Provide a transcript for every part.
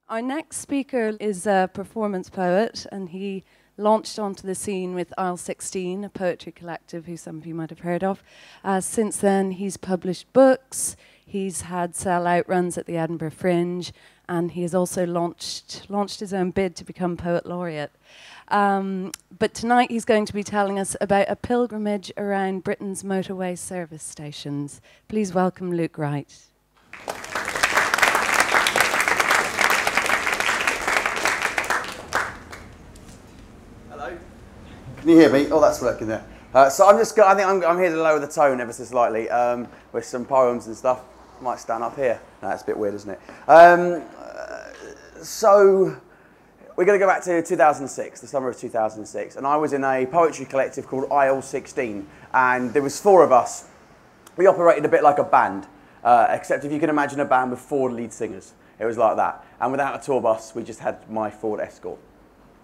Our next speaker is a performance poet, and he launched onto the scene with Aisle 16, a poetry collective who some of you might have heard of. Since then, he's published books, he's had sell-out runs at the Edinburgh Fringe, and he has also launched his own bid to become Poet Laureate. But tonight he's going to be telling us about a pilgrimage around Britain's motorway service stations. Please welcome Luke Wright. Can you hear me? Oh, that's working there. So I think I'm here to lower the tone ever so slightly with some poems and stuff. Might stand up here. No, that's a bit weird, isn't it? So we're going to go back to 2006, the summer of 2006, and I was in a poetry collective called Aisle 16, and there was 4 of us. We operated a bit like a band, except if you can imagine a band with 4 lead singers. It was like that. And without a tour bus, we just had my Ford Escort,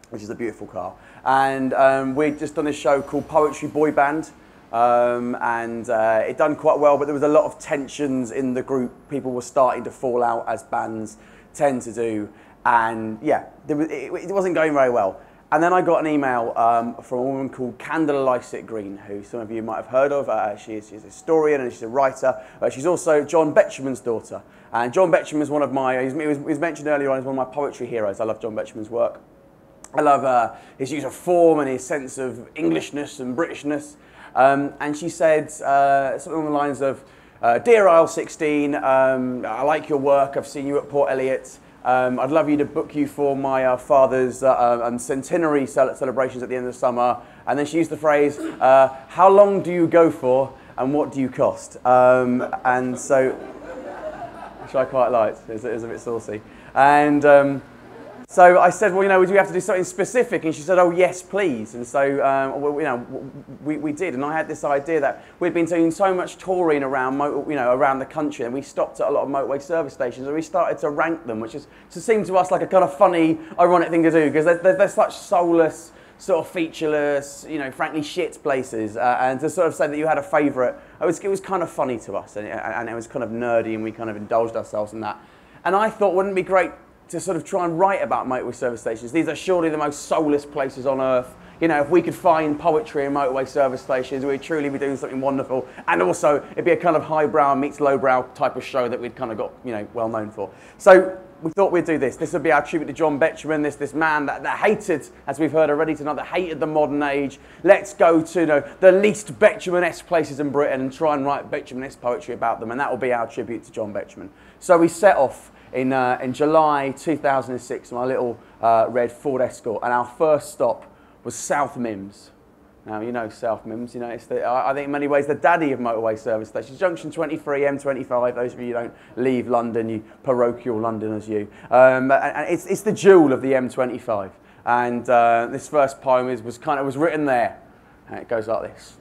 which is a beautiful car. And we'd just done this show called Poetry Boy Band, and it done quite well, but there was a lot of tensions in the group. People were starting to fall out, as bands tend to do, and yeah, it wasn't going very well. And then I got an email from a woman called Candela Lycett Green, who some of you might have heard of. She's a historian and she's a writer. She's also John Betjeman's daughter. And John Betjeman is one of my, he was mentioned earlier on as one of my poetry heroes. I love John Betjeman's work. I love his use of form and his sense of Englishness and Britishness. And she said something along the lines of, "Dear Aisle 16, I like your work. I've seen you at Port Eliot. I'd love you to book you for my father's centenary celebrations at the end of the summer." And then she used the phrase, "How long do you go for and what do you cost?" And so, which I quite liked. It was a bit saucy. And so I said, well, you know, do we have to do something specific? And she said, oh, yes, please. And so, we did. And I had this idea that we'd been doing so much touring around, around the country, and we stopped at a lot of motorway service stations, and we started to rank them, which seemed to us like a kind of funny, ironic thing to do, because they're such soulless, sort of featureless, frankly shit places. And to sort of say that you had a favourite, it was kind of funny to us, and it was kind of nerdy, and we kind of indulged ourselves in that. And I thought, wouldn't it be great to sort of try and write about motorway service stations? These are surely the most soulless places on earth. If we could find poetry in motorway service stations, we'd truly be doing something wonderful. And also, it'd be a kind of highbrow meets lowbrow type of show that we'd kind of got, well known for. So we thought we'd do this. This would be our tribute to John Betjeman, this man that hated, as we've heard already tonight, that hated the modern age. Let's go to the least Betjeman-esque places in Britain and try and write Betjeman-esque poetry about them. And that will be our tribute to John Betjeman. So we set off in July 2006 in my little red Ford Escort, and our first stop was South Mimms. Now, you know South Mimms, it's I think in many ways the daddy of motorway service stations. Junction 23, M25, those of you who don't leave London, you parochial Londoners, you. And it's the jewel of the M25. And this first poem was written there. And it goes like this.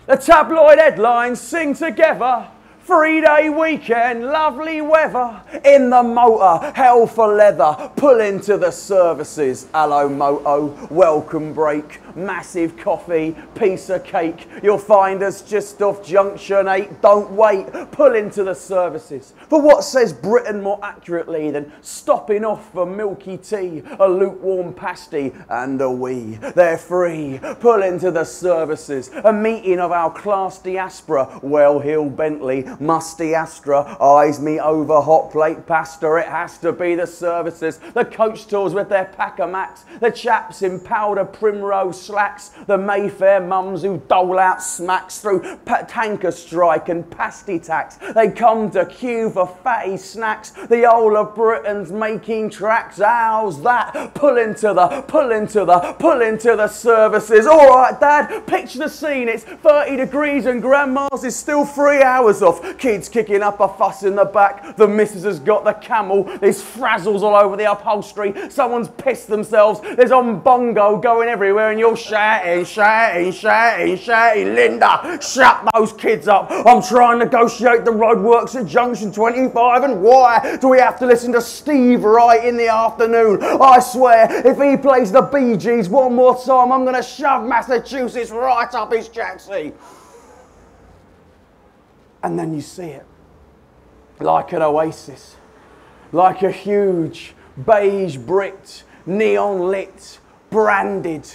The tabloid headlines sing together. 3-day weekend, lovely weather, in the motor, hell for leather, pull into the services, hello moto, welcome break, massive coffee, piece of cake, you'll find us just off junction 8, don't wait, pull into the services. For what says Britain more accurately than stopping off for milky tea, a lukewarm pasty and a wee, they're free, pull into the services, a meeting of our class diaspora, well-heeled Bentley, musty Astra, eyes me over hot plate pasta, it has to be the services, the coach tours with their Packamax, the chaps in powder primrose slacks, the Mayfair mums who dole out smacks through tanker strike and pasty tax, they come to queue for fatty snacks, the whole of Britain's making tracks, how's that? Pull into the services, alright Dad, picture the scene, it's 30 degrees and Grandma's is still 3 hours off, kids kicking up a fuss in the back, the missus has got the camel, there's frazzles all over the upholstery, someone's pissed themselves, there's on bongo going everywhere and you're shouting, Linda, shut those kids up, I'm trying to negotiate the roadworks at junction 25 and why do we have to listen to Steve Wright in the afternoon? I swear, if he plays the Bee Gees one more time, I'm going to shove Massachusetts right up his jacksie. And then you see it, like an oasis. like a huge beige bricked, neon lit, branded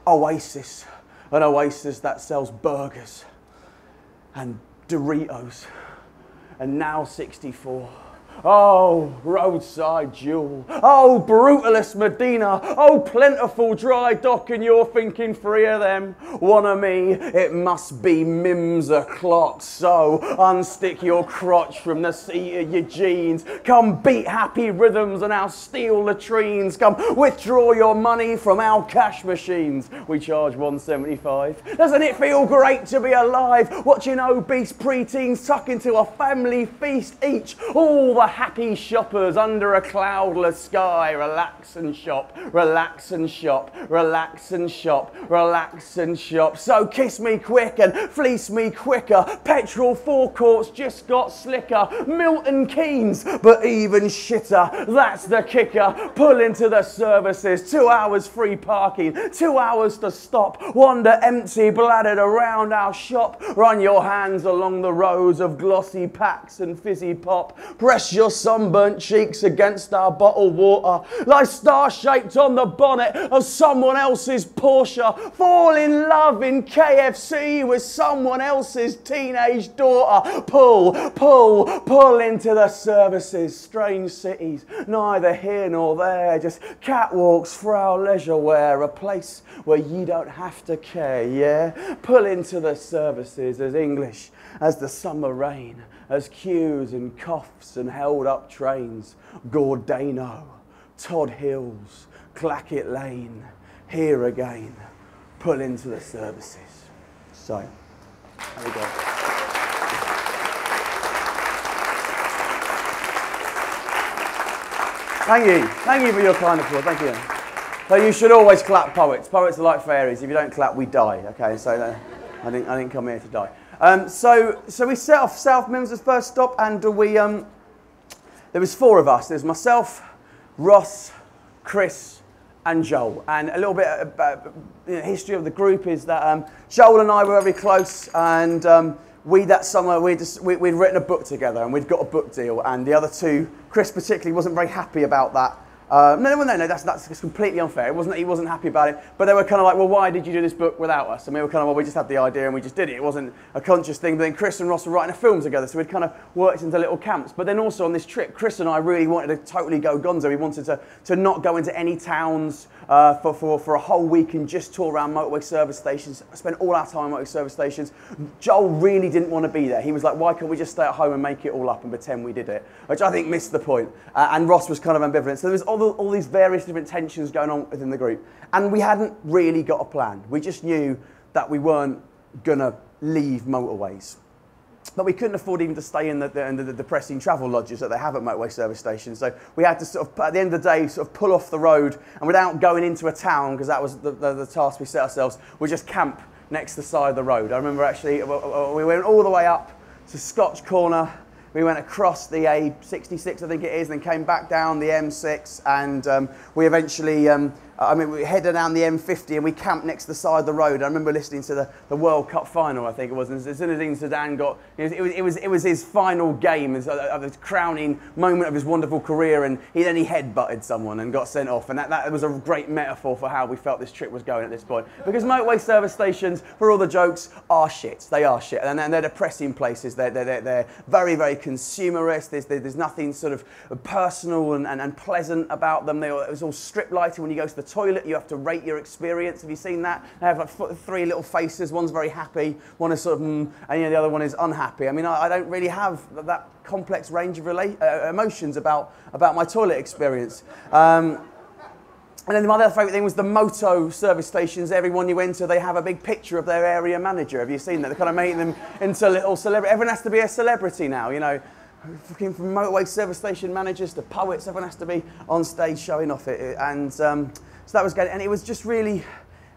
oasis. An oasis that sells burgers and Doritos and now 64. Oh, roadside jewel. Oh, brutalist Medina. Oh, plentiful dry dock, and you're thinking three of them. One of me, it must be Mims o'clock. So unstick your crotch from the seat of your jeans. Come beat happy rhythms and our steel latrines. Come withdraw your money from our cash machines. We charge $1.75. Doesn't it feel great to be alive? Watching obese preteens tuck into a family feast each. All the happy shoppers under a cloudless sky. Relax and shop, relax and shop, relax and shop, relax and shop. So kiss me quick and fleece me quicker. Petrol forecourts just got slicker. Milton Keynes, but even shitter. That's the kicker. Pull into the services. 2 hours free parking. 2 hours to stop. Wander empty bladdered around our shop. Run your hands along the rows of glossy packs and fizzy pop. Press your sunburnt cheeks against our bottled water. Lie star-shaped on the bonnet of someone else's Porsche. Fall in love in KFC with someone else's teenage daughter. Pull, pull, pull into the services. Strange cities, neither here nor there. Just catwalks for our leisure wear. A place where you don't have to care, yeah? Pull into the services as English as the summer rain, as queues and coughs and held up trains. Gordano, Todd Hills, Clackett Lane, here again. Pull into the services. So, there we go. Thank you for your kind applause, thank you. So you should always clap poets. Poets are like fairies. If you don't clap, we die. Okay, so I didn't come here to die. So we set off South Mims as first stop, and there was four of us. There's myself, Ross, Chris, and Joel. And a little bit about the history of the group is that Joel and I were very close, and that summer we'd written a book together, and we'd got a book deal. And the other two, Chris particularly, wasn't very happy about that. No, that's completely unfair. He wasn't happy about it. But they were kind of like, well, why did you do this book without us? And we were kind of, well, we just had the idea and we just did it. It wasn't a conscious thing. But then Chris and Ross were writing a film together, so we'd kind of worked into little camps. But then also on this trip, Chris and I really wanted to totally go gonzo. We wanted to not go into any towns for a whole week and just tour around motorway service stations. Spend all our time at motorway service stations. Joel really didn't want to be there. He was like, why can't we just stay at home and make it all up and pretend we did it? Which I think missed the point. And Ross was kind of ambivalent. So there was all these various different tensions going on within the group. And we hadn't really got a plan. We just knew that we weren't going to leave motorways. But we couldn't afford even to stay in the depressing travel lodges that they have at motorway service stations. So we had to sort of, at the end of the day, sort of pull off the road, and without going into a town, because that was the task we set ourselves, we just camp next to the side of the road. I remember actually, we went all the way up to Scotch Corner. We went across the A66, I think it is, and then came back down the M6, and we eventually, we headed down the M50 and we camped next to the side of the road. I remember listening to the World Cup final, I think it was, and Zinedine Zidane got, it was his final game, of his crowning moment of his wonderful career, and he headbutted someone and got sent off, and that was a great metaphor for how we felt this trip was going at this point. Because motorway service stations, for all the jokes, are shit. They are shit, and they're depressing places. They're very, very consumerist. There's nothing sort of personal and pleasant about them. It was all strip lighting. When you go to the toilet, you have to rate your experience. Have you seen that? They have like three little faces. One's very happy, one is sort of and the other one is unhappy. I mean, I don't really have that complex range of emotions about my toilet experience. And then my other favourite thing was the moto service stations. Everyone you enter, they have a big picture of their area manager. Have you seen that? They're kind of making them into little celebrities. Everyone has to be a celebrity now, you know. From motorway service station managers to poets, everyone has to be on stage showing off it. And so that was good. And it was just really,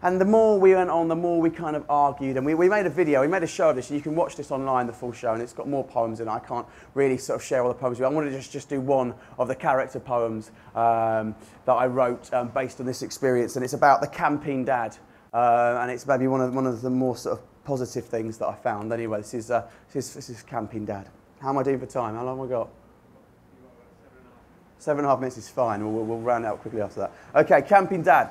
and the more we went on, the more we kind of argued. And we made a video, we made a show of this, and you can watch this online, the full show, and it's got more poems in it. I can't really sort of share all the poems with you. I wanted to just do one of the character poems that I wrote based on this experience, and it's about the camping dad. And it's maybe one of the more sort of positive things that I found. Anyway, this is camping dad. How am I doing for time? How long have I got? 7.5 minutes is fine. We'll round out quickly after that. Okay, Camping Dad.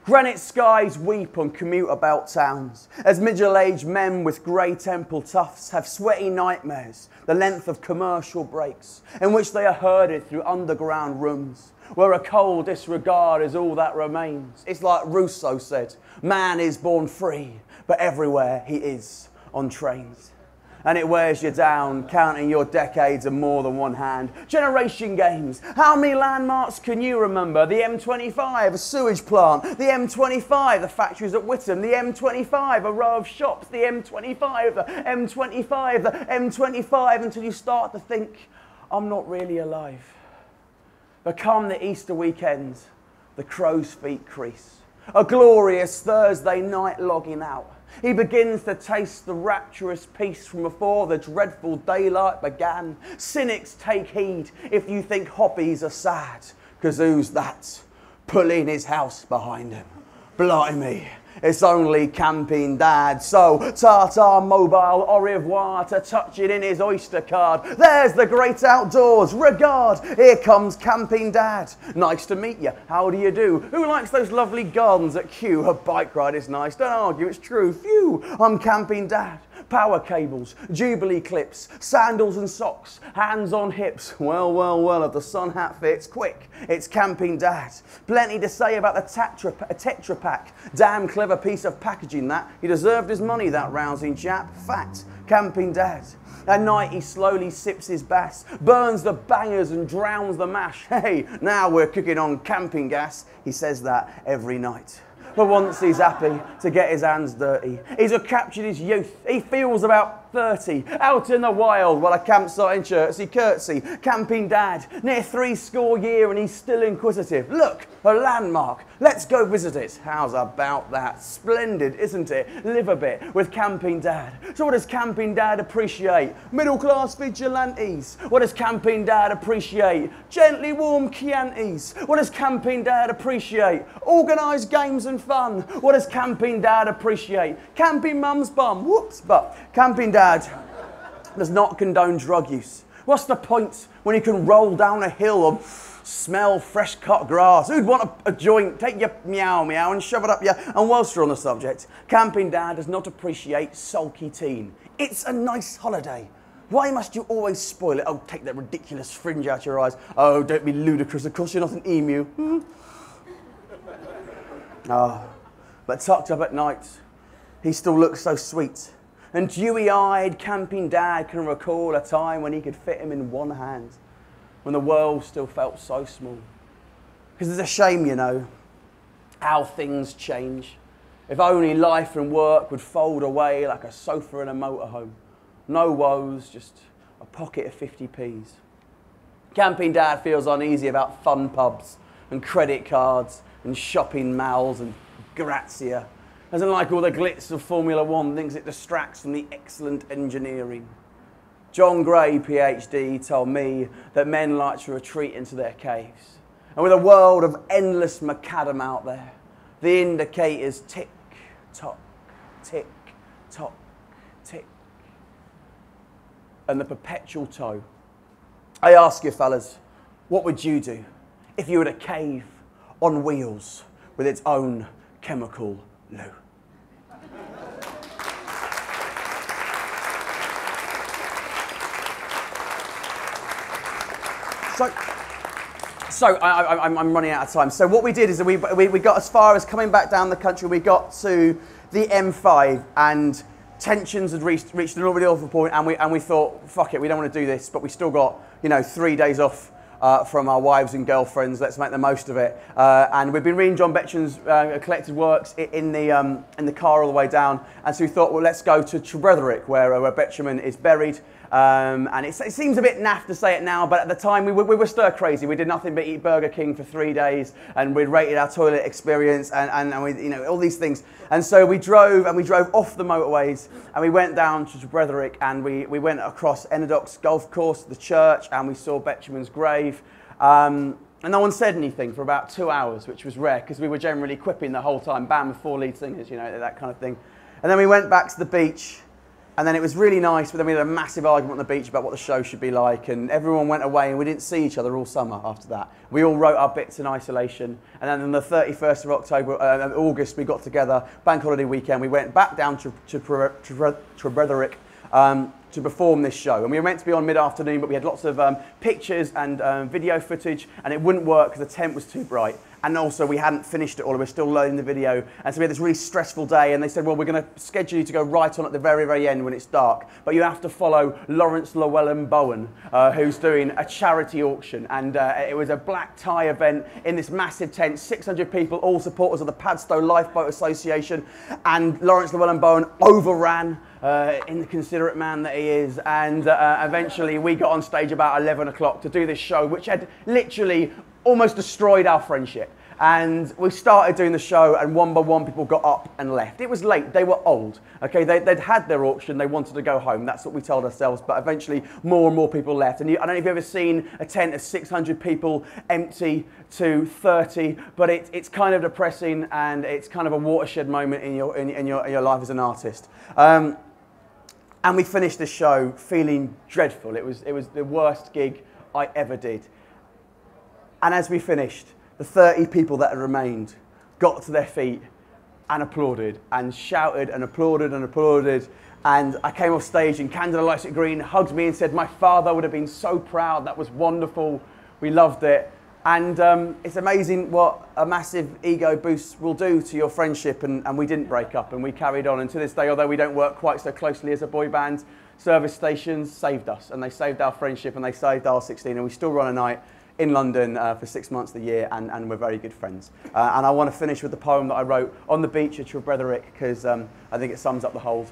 Granite skies weep on commuter belt towns as middle-aged men with grey temple tufts have sweaty nightmares the length of commercial breaks in which they are herded through underground rooms where a cold disregard is all that remains. It's like Rousseau said, man is born free, but everywhere he is on trains. And it wears you down, counting your decades in more than one hand. Generation games. How many landmarks can you remember? The M25, a sewage plant. The M25, the factories at Whittam. The M25, a row of shops. The M25, the M25, the M25, until you start to think, I'm not really alive. But come the Easter weekend, the crow's feet crease. A glorious Thursday night logging out. He begins to taste the rapturous peace from before the dreadful daylight began. Cynics, take heed if you think hobbies are sad, 'cause who's that pulling his house behind him? Blimey, it's only Camping Dad. So, Tata Mobile, au revoir to touch it in his Oyster card. There's the great outdoors, regard. Here comes Camping Dad. Nice to meet you, how do you do? Who likes those lovely gardens at Kew? A bike ride is nice, don't argue, it's true. Phew, I'm Camping Dad. Power cables, Jubilee clips, sandals and socks, hands on hips. Well, well, well, if the sun hat fits, quick, it's Camping Dad. Plenty to say about the Tetra Pak. Damn clever piece of packaging that. He deserved his money, that rousing chap. Fact, Camping Dad. At night he slowly sips his bass, burns the bangers and drowns the mash. Hey, now we're cooking on camping gas. He says that every night. But once he's happy to get his hands dirty. He's captured his youth. He feels about 30, out in the wild while a campsite in Chertsey curtsy. Camping Dad, near 70 years and he's still inquisitive. Look, a landmark. Let's go visit it. How's about that? Splendid, isn't it? Live a bit with Camping Dad. So what does Camping Dad appreciate? Middle class vigilantes. What does Camping Dad appreciate? Gently warm Chiantis. What does Camping Dad appreciate? Organised games and fun. What does Camping Dad appreciate? Camping mum's bum. Whoops, but Camping Dad does not condone drug use. What's the point when you can roll down a hill or smell fresh cut grass? Who'd want a joint? Take your meow meow and shove it up your... And whilst you're on the subject, Camping Dad does not appreciate sulky teen. It's a nice holiday. Why must you always spoil it? Oh, take that ridiculous fringe out your eyes. Oh, don't be ludicrous. Of course you're not an emu. But tucked up at night, he still looks so sweet. And dewy-eyed Camping Dad can recall a time when he could fit him in one hand, when the world still felt so small. Because it's a shame, you know, how things change. If only life and work would fold away like a sofa in a motorhome. No woes, just a pocket of 50p's. Camping Dad feels uneasy about fun pubs and credit cards and shopping malls and gratia. Doesn't like all the glitz of Formula One, thinks it distracts from the excellent engineering. John Gray, PhD, told me that men like to retreat into their caves. And with a world of endless macadam out there, the indicators tick, tock, tick, tock, tick. And the perpetual toe. I ask you fellas, what would you do if you had a cave on wheels with its own chemical loo? So I'm running out of time. So what we did is we got as far as coming back down the country. We got to the M5 and tensions had reached an already awful point, and we thought, fuck it, we don't want to do this, but we still got 3 days off from our wives and girlfriends. Let's make the most of it. And we've been reading John Betjeman's collected works in the car all the way down, and so we thought, well, let's go to Trevetherick, where Betjeman is buried. And it seems a bit naff to say it now, but at the time we were stir crazy. We did nothing but eat Burger King for 3 days, and we'd rated our toilet experience, and we, all these things. And so we drove off the motorways, and we went down to Trevetherick, and we went across Enidocks Golf Course, the church, and we saw Betjeman's grave. And no one said anything for about 2 hours, which was rare, because we were generally quipping the whole time, band with 4 lead singers, that kind of thing. And then we went back to the beach, And then it was really nice, but then we had a massive argument on the beach about what the show should be like, and everyone went away, and we didn't see each other all summer after that. We all wrote our bits in isolation, and then on the 31st of August, we got together, bank holiday weekend, we went back down to Trevetherick to perform this show. And we were meant to be on mid-afternoon, but we had lots of pictures and video footage, and it wouldn't work because the tent was too bright. And also we hadn't finished it all, we were still loading the video. And so we had this really stressful day, and they said, well, we're going to schedule you to go right on at the very, very end when it's dark. But you have to follow Lawrence Llewellyn Bowen, who's doing a charity auction. And it was a black tie event in this massive tent, 600 people, all supporters of the Padstow Lifeboat Association. And Lawrence Llewellyn Bowen overran in the considerate man that he is. And eventually we got on stage about 11 o'clock to do this show, which had literally almost destroyed our friendship. And we started doing the show, and one by one people got up and left. It was late, they were old, okay? They'd had their auction, they wanted to go home. That's what we told ourselves, but eventually more and more people left. And I don't know if you've ever seen a tent of 600 people empty to 30, but it's kind of depressing, and it's kind of a watershed moment in your life as an artist. And we finished the show feeling dreadful. It was the worst gig I ever did. And as we finished, the 30 people that had remained got to their feet and applauded and shouted and applauded and applauded. And I came off stage, and Candida Lights It Green hugged me and said, my father would have been so proud, that was wonderful, we loved it. And it's amazing what a massive ego boost will do to your friendship, and we didn't break up, and we carried on. And to this day, although we don't work quite so closely as a boy band, service stations saved us, and they saved our friendship, and they saved R16, and we still run a night in London for 6 months of the year, and we're very good friends. And I want to finish with the poem that I wrote on the beach at Trevetherick, because I think it sums up the whole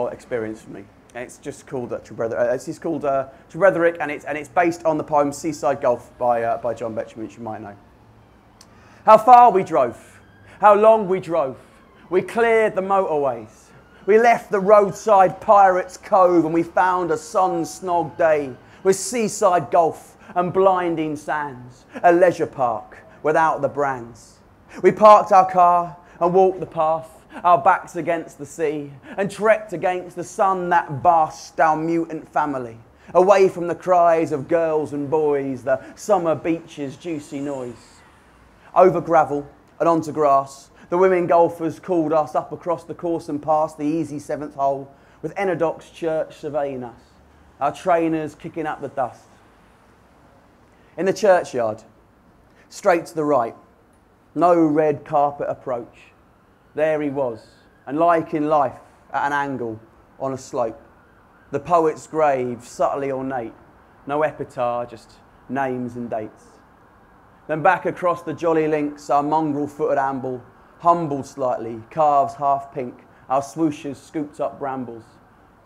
experience for me. And it's just called Trevetherick, and it's based on the poem Seaside Golf by John Betjeman, which you might know. How far we drove, how long we drove, we cleared the motorways. We left the roadside Pirates Cove, and we found a sun-snogged day with seaside golf and blinding sands, a leisure park without the brands. We parked our car and walked the path, our backs against the sea, and trekked against the sun that basked our mutant family, away from the cries of girls and boys, the summer beach's juicy noise. Over gravel and onto grass, the women golfers called us up across the course and past the easy 7th hole, with Enodox Church surveying us, our trainers kicking up the dust. In the churchyard, straight to the right, no red carpet approach. There he was, and like in life, at an angle, on a slope. The poet's grave, subtly ornate, no epitaph, just names and dates. Then back across the jolly links, our mongrel-footed amble, humbled slightly, calves half pink, our swooshes scooped up brambles,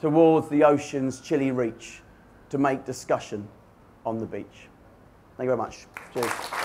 towards the ocean's chilly reach, to make discussion on the beach. Thank you very much. Cheers.